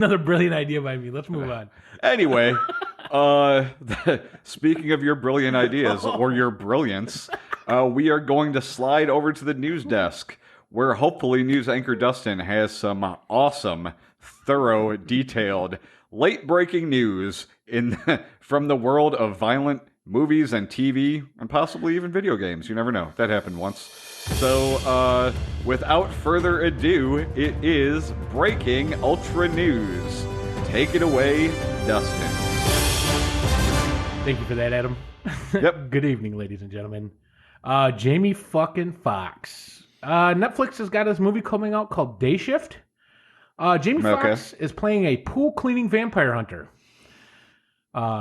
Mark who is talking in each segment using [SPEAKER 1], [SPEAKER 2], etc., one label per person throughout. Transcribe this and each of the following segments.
[SPEAKER 1] Another brilliant idea by me. Let's move on.
[SPEAKER 2] Anyway, uh, speaking of your brilliant ideas or your brilliance, we are going to slide over to the news desk, where hopefully news anchor Dustin has some awesome, thorough, detailed, late-breaking news from the world of violent movies and TV, and possibly even video games. You never know. That happened once. So, without further ado, it is breaking Ultra News. Take it away, Dustin.
[SPEAKER 1] Thank you for that, Adam.
[SPEAKER 2] Yep.
[SPEAKER 1] Good evening, ladies and gentlemen. Jamie fucking Foxx. Netflix has got this movie coming out called Day Shift. Jamie Foxx is playing a pool cleaning vampire hunter.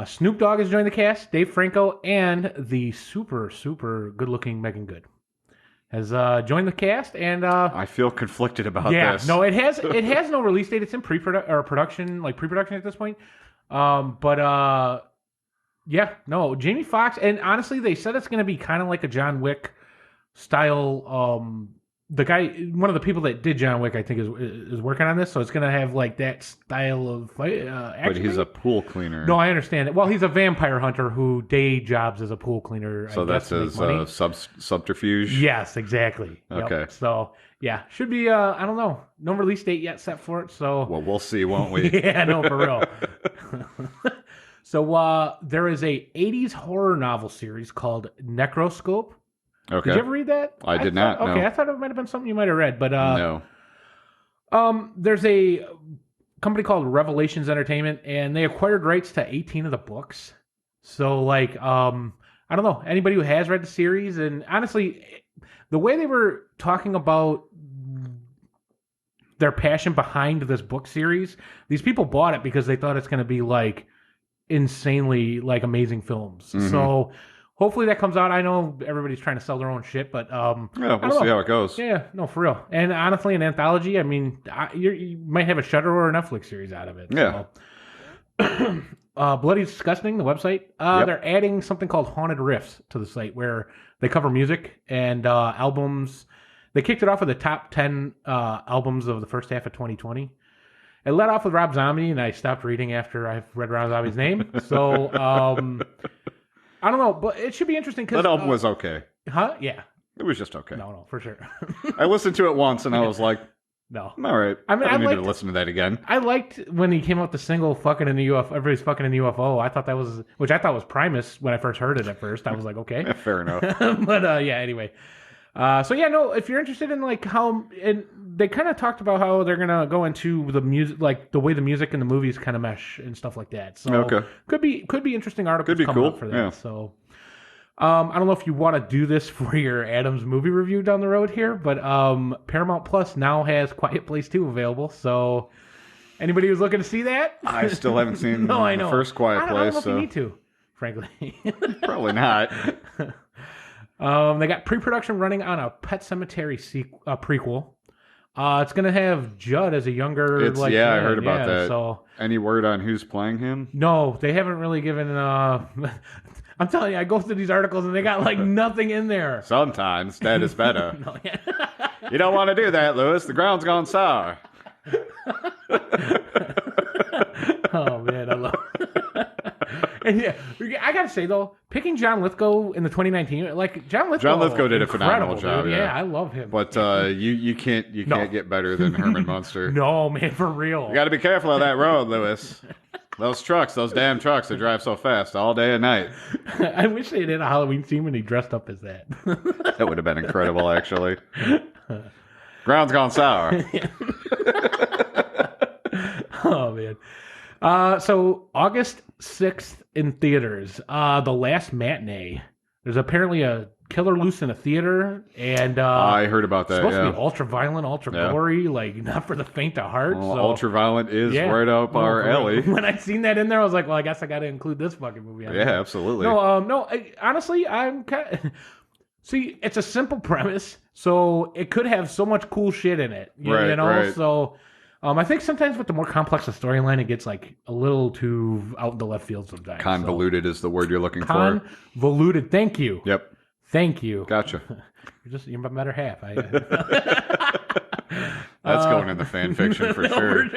[SPEAKER 1] Snoop Dogg has joined the cast. Dave Franco and the super, super good-looking Megan Good has joined the cast, and
[SPEAKER 2] I feel conflicted about this.
[SPEAKER 1] No, it has no release date. It's in pre-production at this point. Jamie Foxx, and honestly, they said it's going to be kind of like a John Wick style. The guy, one of the people that did John Wick, I think is working on this, so it's going to have like that style of action.
[SPEAKER 2] But he's a pool cleaner.
[SPEAKER 1] No, I understand it. Well, he's a vampire hunter who day jobs as a pool cleaner.
[SPEAKER 2] So that's his subterfuge?
[SPEAKER 1] Yes, exactly.
[SPEAKER 2] Okay.
[SPEAKER 1] Yep. So, yeah, should be, I don't know, no release date yet set for it, so.
[SPEAKER 2] Well, we'll see, won't we?
[SPEAKER 1] Yeah, no, for real. So, there is a 80s horror novel series called Necroscope.
[SPEAKER 2] Okay.
[SPEAKER 1] Did you ever read that?
[SPEAKER 2] I did not.
[SPEAKER 1] Okay,
[SPEAKER 2] no.
[SPEAKER 1] I thought it might have been something you might have read, but
[SPEAKER 2] no.
[SPEAKER 1] There's a company called Revelations Entertainment, and they acquired rights to 18 of the books. So, like, I don't know, anybody who has read the series, and honestly, the way they were talking about their passion behind this book series, these people bought it because they thought it's going to be like insanely like amazing films.
[SPEAKER 2] Mm-hmm.
[SPEAKER 1] So hopefully that comes out. I know everybody's trying to sell their own shit, but
[SPEAKER 2] yeah, we'll see how it goes.
[SPEAKER 1] Yeah, no, for real. And honestly, an anthology. I mean, you might have a Shudder or a Netflix series out of it.
[SPEAKER 2] Yeah.
[SPEAKER 1] So. Bloody Disgusting, the website. They're adding something called Haunted Riffs to the site where they cover music and albums. They kicked it off with the top 10 albums of the first half of 2020. It led off with Rob Zombie, and I stopped reading after I read Rob Zombie's name. So, I don't know, but it should be interesting.
[SPEAKER 2] That album was okay.
[SPEAKER 1] Huh? Yeah.
[SPEAKER 2] It was just okay.
[SPEAKER 1] No, for sure.
[SPEAKER 2] I listened to it once, and I was like,
[SPEAKER 1] no.
[SPEAKER 2] All right.
[SPEAKER 1] I mean,
[SPEAKER 2] I don't need to listen to that again.
[SPEAKER 1] I liked when he came out the single "Fucking in the UFO." Everybody's fucking in the UFO. I thought that was, which I thought was Primus when I first heard it. At first, I was like, okay,
[SPEAKER 2] yeah, fair enough.
[SPEAKER 1] But yeah, anyway. So yeah, no. If you're interested in like how, and they kind of talked about how they're gonna go into the music, like the way the music and the movies kind of mesh and stuff like that. So
[SPEAKER 2] okay.
[SPEAKER 1] could be interesting articles.
[SPEAKER 2] Could be
[SPEAKER 1] coming
[SPEAKER 2] cool
[SPEAKER 1] up for that.
[SPEAKER 2] Yeah.
[SPEAKER 1] So. I don't know if you want to do this for your Adams movie review down the road here, but Paramount Plus now has Quiet Place 2 available. So anybody who's looking to see that?
[SPEAKER 2] I still haven't seen
[SPEAKER 1] I
[SPEAKER 2] the
[SPEAKER 1] know.
[SPEAKER 2] first Quiet Place.
[SPEAKER 1] I don't know if
[SPEAKER 2] so
[SPEAKER 1] you need to, frankly.
[SPEAKER 2] Probably not.
[SPEAKER 1] They got pre-production running on a Pet Sematary prequel. It's going to have Judd as a younger...
[SPEAKER 2] I heard about that.
[SPEAKER 1] So,
[SPEAKER 2] any word on who's playing him?
[SPEAKER 1] No, they haven't really given... I'm telling you, I go through these articles and they got like nothing in there.
[SPEAKER 2] Sometimes that is better. You don't want to do that, Lewis. The ground's gone sour.
[SPEAKER 1] Oh man, I love it. And yeah, I gotta say though, picking John Lithgow in the 2019, like John Lithgow
[SPEAKER 2] did a phenomenal job.
[SPEAKER 1] Dude. Yeah, I love him.
[SPEAKER 2] But you can't get better than Herman Munster.
[SPEAKER 1] No, man, for real.
[SPEAKER 2] You got to be careful of that road, Lewis. Those damn trucks, they drive so fast all day and night.
[SPEAKER 1] I wish they did a Halloween theme and he dressed up as that.
[SPEAKER 2] That would have been incredible, actually. Ground's gone sour.
[SPEAKER 1] Oh, man. So, August 6th in theaters, The Last Matinee. There's apparently a killer loose in a theater, and
[SPEAKER 2] I heard about that.
[SPEAKER 1] It's supposed to be ultra violent, ultra gory, like not for the faint of heart.
[SPEAKER 2] Well,
[SPEAKER 1] so,
[SPEAKER 2] ultra violent is right up our alley.
[SPEAKER 1] When I seen that in there, I was like, well, I guess I got to include this fucking movie.
[SPEAKER 2] Yeah, absolutely.
[SPEAKER 1] No, honestly, I'm kind of... See, it's a simple premise, so it could have so much cool shit in it. You know? Right. So I think sometimes with the more complex the storyline, it gets like a little too out in the left field sometimes.
[SPEAKER 2] Convoluted is the word you're looking for.
[SPEAKER 1] Convoluted. Thank you.
[SPEAKER 2] Yep.
[SPEAKER 1] Thank you.
[SPEAKER 2] Gotcha.
[SPEAKER 1] You're my better half.
[SPEAKER 2] That's going in the fan fiction for sure.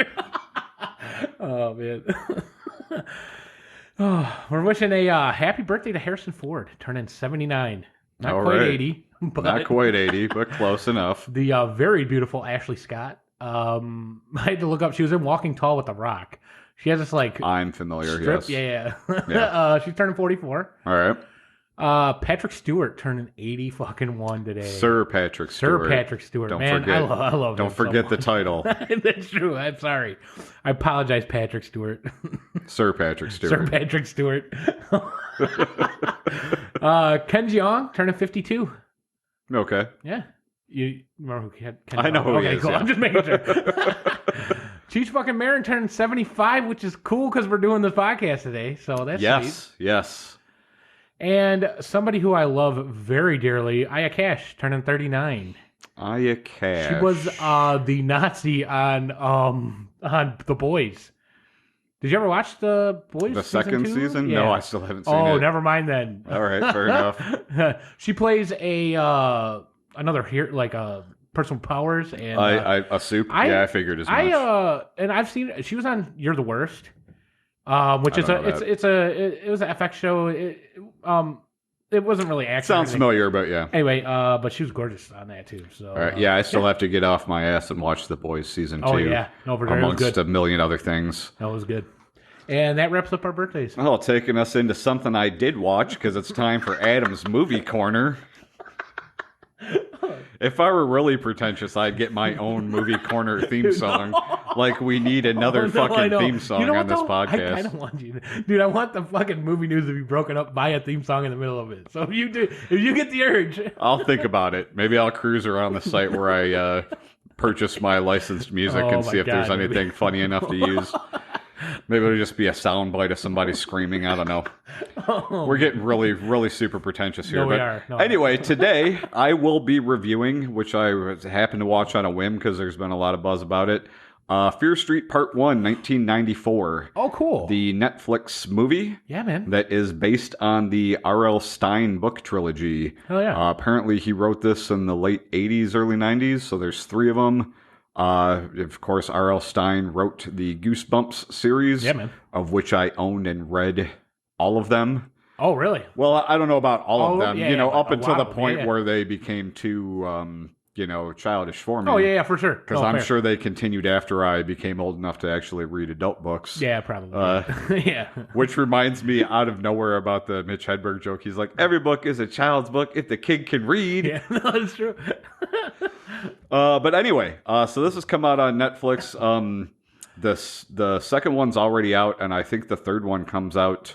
[SPEAKER 1] Oh man. Oh, we're wishing a happy birthday to Harrison Ford, turning 79. Not
[SPEAKER 2] All
[SPEAKER 1] quite
[SPEAKER 2] right.
[SPEAKER 1] 80, but
[SPEAKER 2] Not quite 80, but close enough.
[SPEAKER 1] the very beautiful Ashley Scott. I had to look up. She was in Walking Tall with The Rock. She has this like
[SPEAKER 2] I'm familiar,
[SPEAKER 1] strip.
[SPEAKER 2] yes.
[SPEAKER 1] Yeah.
[SPEAKER 2] Yeah.
[SPEAKER 1] She's turning 44.
[SPEAKER 2] All right.
[SPEAKER 1] Patrick Stewart turning 80 fucking one today.
[SPEAKER 2] Sir Patrick
[SPEAKER 1] Sir
[SPEAKER 2] Stewart.
[SPEAKER 1] Patrick Stewart.
[SPEAKER 2] Don't
[SPEAKER 1] Man,
[SPEAKER 2] forget,
[SPEAKER 1] I love
[SPEAKER 2] don't
[SPEAKER 1] him so
[SPEAKER 2] forget the
[SPEAKER 1] much.
[SPEAKER 2] title.
[SPEAKER 1] That's true. I'm sorry. I apologize, Patrick Stewart.
[SPEAKER 2] Sir Patrick Stewart.
[SPEAKER 1] Sir Patrick Stewart. Ken Jeong turning 52.
[SPEAKER 2] Okay.
[SPEAKER 1] Yeah. You remember who Ken
[SPEAKER 2] I know
[SPEAKER 1] Jeong?
[SPEAKER 2] who he
[SPEAKER 1] Okay,
[SPEAKER 2] is,
[SPEAKER 1] cool.
[SPEAKER 2] yeah.
[SPEAKER 1] I'm just making sure. Cheech fucking Marin turning 75, which is cool because we're doing this podcast today. So that's
[SPEAKER 2] Yes, yes.
[SPEAKER 1] And somebody who I love very dearly, Aya Cash, turning 39.
[SPEAKER 2] Aya Cash.
[SPEAKER 1] She was the Nazi on The Boys. Did you ever watch The Boys?
[SPEAKER 2] The second
[SPEAKER 1] two?
[SPEAKER 2] season?
[SPEAKER 1] Yeah.
[SPEAKER 2] No, I still haven't seen it.
[SPEAKER 1] Oh, never mind then.
[SPEAKER 2] All right, fair enough.
[SPEAKER 1] She plays a another here like a person with powers and
[SPEAKER 2] A soup? Yeah, I figured as much.
[SPEAKER 1] And I've seen she was on You're the Worst. Which is
[SPEAKER 2] don't know
[SPEAKER 1] it was an FX show. It wasn't really action.
[SPEAKER 2] Sounds familiar, but yeah.
[SPEAKER 1] Anyway, but she was gorgeous on that too. So
[SPEAKER 2] All right, yeah, I still have to get off my ass and watch The Boys season 2.
[SPEAKER 1] Oh yeah, no, for sure. It was
[SPEAKER 2] amongst
[SPEAKER 1] good.
[SPEAKER 2] a million other things.
[SPEAKER 1] That was good. And that wraps up our birthdays.
[SPEAKER 2] Well, taking us into something I did watch because it's time for Adam's Movie Corner. If I were really pretentious, I'd get my own Movie Corner theme song.
[SPEAKER 1] No.
[SPEAKER 2] Like we need another
[SPEAKER 1] I
[SPEAKER 2] fucking
[SPEAKER 1] know.
[SPEAKER 2] theme song
[SPEAKER 1] You know
[SPEAKER 2] on
[SPEAKER 1] what,
[SPEAKER 2] this
[SPEAKER 1] though?
[SPEAKER 2] podcast.
[SPEAKER 1] I don't want you to, dude. I want the fucking movie news to be broken up by a theme song in the middle of it. So if you get the urge,
[SPEAKER 2] I'll think about it. Maybe I'll cruise around the site where I purchase my licensed music
[SPEAKER 1] Oh
[SPEAKER 2] and
[SPEAKER 1] my
[SPEAKER 2] see if there's
[SPEAKER 1] God,
[SPEAKER 2] anything funny enough to use. Maybe it'll just be a soundbite of somebody screaming. I don't know.
[SPEAKER 1] Oh.
[SPEAKER 2] We're getting really, really super pretentious here.
[SPEAKER 1] No, we
[SPEAKER 2] but
[SPEAKER 1] are. No.
[SPEAKER 2] anyway, today I will be reviewing, which I happened to watch on a whim because there's been a lot of buzz about it. Fear Street Part 1, 1994.
[SPEAKER 1] Oh, cool.
[SPEAKER 2] The Netflix movie
[SPEAKER 1] Yeah, man.
[SPEAKER 2] that is based on the R.L. Stine book trilogy.
[SPEAKER 1] Hell yeah.
[SPEAKER 2] Apparently, he wrote this in the late 80s, early 90s, so there's 3 of them. Of course, R.L. Stine wrote the Goosebumps series,
[SPEAKER 1] Yeah, man.
[SPEAKER 2] of which I owned and read all of them.
[SPEAKER 1] Oh, really?
[SPEAKER 2] Well, I don't know about all
[SPEAKER 1] All
[SPEAKER 2] of
[SPEAKER 1] of-
[SPEAKER 2] them,
[SPEAKER 1] yeah,
[SPEAKER 2] you know,
[SPEAKER 1] yeah,
[SPEAKER 2] up
[SPEAKER 1] but a
[SPEAKER 2] until
[SPEAKER 1] lot
[SPEAKER 2] the
[SPEAKER 1] of them,
[SPEAKER 2] point
[SPEAKER 1] yeah.
[SPEAKER 2] where they became too, childish for me.
[SPEAKER 1] Oh, yeah, for sure.
[SPEAKER 2] Because I'm sure they continued after I became old enough to actually read adult books.
[SPEAKER 1] Yeah, probably. Yeah.
[SPEAKER 2] Which reminds me out of nowhere about the Mitch Hedberg joke. He's like, every book is a child's book if the kid can read.
[SPEAKER 1] Yeah, no, that's true.
[SPEAKER 2] But anyway, so this has come out on Netflix. The second one's already out, and I think the third one comes out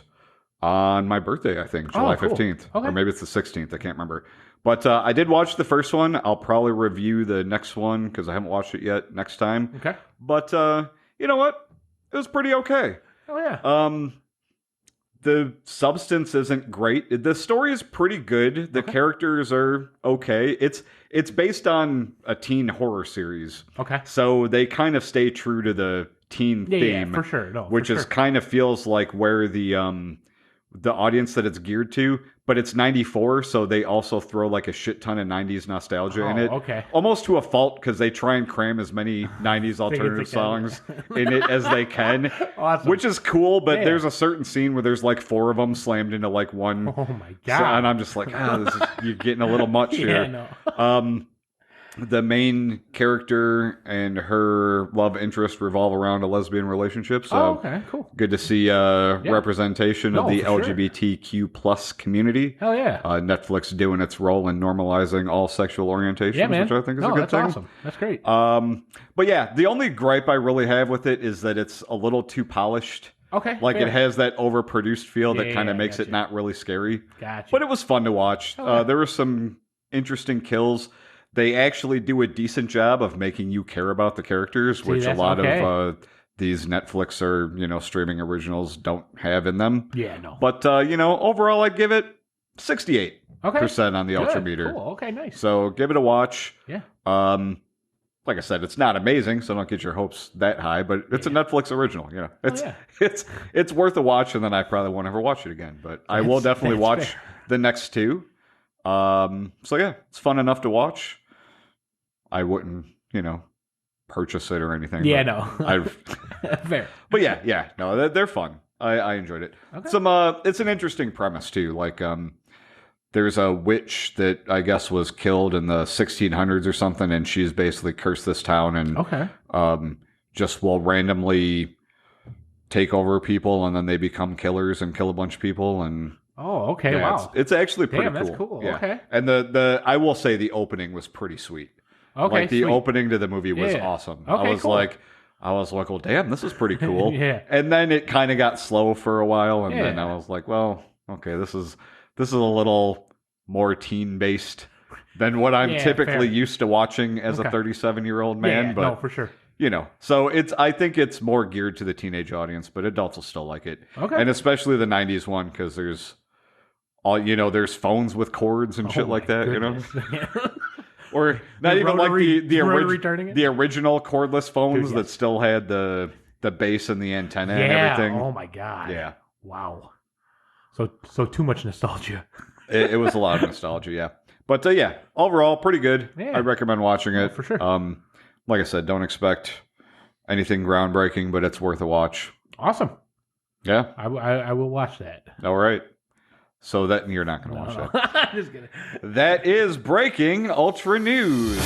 [SPEAKER 2] on my birthday, I think, July
[SPEAKER 1] cool.
[SPEAKER 2] 15th.
[SPEAKER 1] Okay.
[SPEAKER 2] Or maybe it's the 16th, I can't remember. But I did watch the first one. I'll probably review the next one, because I haven't watched it yet, next time.
[SPEAKER 1] Okay.
[SPEAKER 2] But you know what? It was pretty okay.
[SPEAKER 1] Oh, yeah.
[SPEAKER 2] The substance isn't great. The story is pretty good. The characters are okay. It's based on a teen horror series.
[SPEAKER 1] Okay.
[SPEAKER 2] So they kind of stay true to the teen
[SPEAKER 1] Yeah,
[SPEAKER 2] theme.
[SPEAKER 1] for sure. No,
[SPEAKER 2] which
[SPEAKER 1] for
[SPEAKER 2] is
[SPEAKER 1] sure.
[SPEAKER 2] kind of feels like where the audience that it's geared to, but it's 94, so they also throw like a shit ton of 90s nostalgia in
[SPEAKER 1] Oh,
[SPEAKER 2] it.
[SPEAKER 1] okay.
[SPEAKER 2] Almost to a fault, because they try and cram as many 90s alternative
[SPEAKER 1] can.
[SPEAKER 2] songs in it as they can.
[SPEAKER 1] Awesome.
[SPEAKER 2] Which is cool, but
[SPEAKER 1] Yeah.
[SPEAKER 2] there's a certain scene where there's like 4 of them slammed into like one.
[SPEAKER 1] Oh, my
[SPEAKER 2] So-
[SPEAKER 1] God.
[SPEAKER 2] and I'm just like, you're getting a little much
[SPEAKER 1] Yeah,
[SPEAKER 2] here.
[SPEAKER 1] no.
[SPEAKER 2] The main character and her love interest revolve around a lesbian relationship. So
[SPEAKER 1] Oh, okay, cool.
[SPEAKER 2] good to see representation of
[SPEAKER 1] No,
[SPEAKER 2] the
[SPEAKER 1] for sure.
[SPEAKER 2] LGBTQ plus community.
[SPEAKER 1] Hell yeah.
[SPEAKER 2] Netflix doing its role in normalizing all sexual orientations,
[SPEAKER 1] Yeah, man.
[SPEAKER 2] which I think is
[SPEAKER 1] no,
[SPEAKER 2] a good
[SPEAKER 1] that's
[SPEAKER 2] thing.
[SPEAKER 1] awesome. That's great.
[SPEAKER 2] But yeah, the only gripe I really have with it is that it's a little too polished.
[SPEAKER 1] Okay.
[SPEAKER 2] Like
[SPEAKER 1] fair.
[SPEAKER 2] it has that overproduced feel that
[SPEAKER 1] Yeah,
[SPEAKER 2] kind of
[SPEAKER 1] yeah,
[SPEAKER 2] makes it
[SPEAKER 1] gotcha.
[SPEAKER 2] not really scary.
[SPEAKER 1] Gotcha.
[SPEAKER 2] But it was fun to watch.
[SPEAKER 1] yeah.
[SPEAKER 2] There were some interesting kills. They actually do a decent job of making you care about the characters, which a
[SPEAKER 1] that's
[SPEAKER 2] lot
[SPEAKER 1] okay.
[SPEAKER 2] of these Netflix or streaming originals don't have in them.
[SPEAKER 1] Yeah, no.
[SPEAKER 2] But overall, I'd give it 68%
[SPEAKER 1] Okay.
[SPEAKER 2] on the
[SPEAKER 1] Good.
[SPEAKER 2] Ultra meter.
[SPEAKER 1] Cool. Okay, nice.
[SPEAKER 2] So give it a watch.
[SPEAKER 1] Yeah.
[SPEAKER 2] Like I said, it's not amazing, so don't get your hopes that high. But it's a Netflix original. It's
[SPEAKER 1] yeah.
[SPEAKER 2] it's worth a watch, and then I probably won't ever watch it again. But I will definitely
[SPEAKER 1] that's
[SPEAKER 2] watch
[SPEAKER 1] fair.
[SPEAKER 2] the next 2. So yeah, it's fun enough to watch. I wouldn't, purchase it or anything.
[SPEAKER 1] Yeah,
[SPEAKER 2] but
[SPEAKER 1] no.
[SPEAKER 2] I've,
[SPEAKER 1] Fair.
[SPEAKER 2] but yeah, no, they're fun. I enjoyed it.
[SPEAKER 1] Okay.
[SPEAKER 2] It's an interesting premise too. Like, there's a witch that I guess was killed in the 1600s or something, and she's basically cursed this town and just will randomly take over people, and then they become killers and kill a bunch of people. And
[SPEAKER 1] Okay.
[SPEAKER 2] yeah,
[SPEAKER 1] Wow.
[SPEAKER 2] it's actually pretty
[SPEAKER 1] Damn,
[SPEAKER 2] cool.
[SPEAKER 1] that's cool.
[SPEAKER 2] Yeah.
[SPEAKER 1] Okay.
[SPEAKER 2] And the I will say the opening was pretty sweet.
[SPEAKER 1] Okay.
[SPEAKER 2] Like the
[SPEAKER 1] sweet.
[SPEAKER 2] opening to the movie was awesome.
[SPEAKER 1] Okay,
[SPEAKER 2] I was like, well, damn, this is pretty cool.
[SPEAKER 1] Yeah.
[SPEAKER 2] And then it kind of got slow for a while, and then
[SPEAKER 1] Yeah.
[SPEAKER 2] I was like, well, okay, this is a little more teen based than what I'm typically
[SPEAKER 1] fair.
[SPEAKER 2] used to watching as a 37-year-old man.
[SPEAKER 1] Yeah,
[SPEAKER 2] but
[SPEAKER 1] no, for sure.
[SPEAKER 2] So I think it's more geared to the teenage audience, but adults will still like it.
[SPEAKER 1] Okay.
[SPEAKER 2] And especially the 90s one, because there's there's phones with cords and shit like that,
[SPEAKER 1] goodness.
[SPEAKER 2] Or not even like
[SPEAKER 1] returning it?
[SPEAKER 2] the original cordless phones
[SPEAKER 1] Dude,
[SPEAKER 2] that still had the base and the antenna and
[SPEAKER 1] Yeah.
[SPEAKER 2] everything.
[SPEAKER 1] Oh my god.
[SPEAKER 2] Yeah.
[SPEAKER 1] Wow. So too much nostalgia.
[SPEAKER 2] It was a lot of nostalgia, yeah. But yeah, overall, pretty good.
[SPEAKER 1] Yeah.
[SPEAKER 2] I recommend watching it.
[SPEAKER 1] For sure.
[SPEAKER 2] Like I said, don't expect anything groundbreaking, but it's worth a watch.
[SPEAKER 1] Awesome.
[SPEAKER 2] Yeah.
[SPEAKER 1] I will watch that.
[SPEAKER 2] All right. So that you're not going to watch that.
[SPEAKER 1] Just kidding.
[SPEAKER 2] That is breaking Ultra News.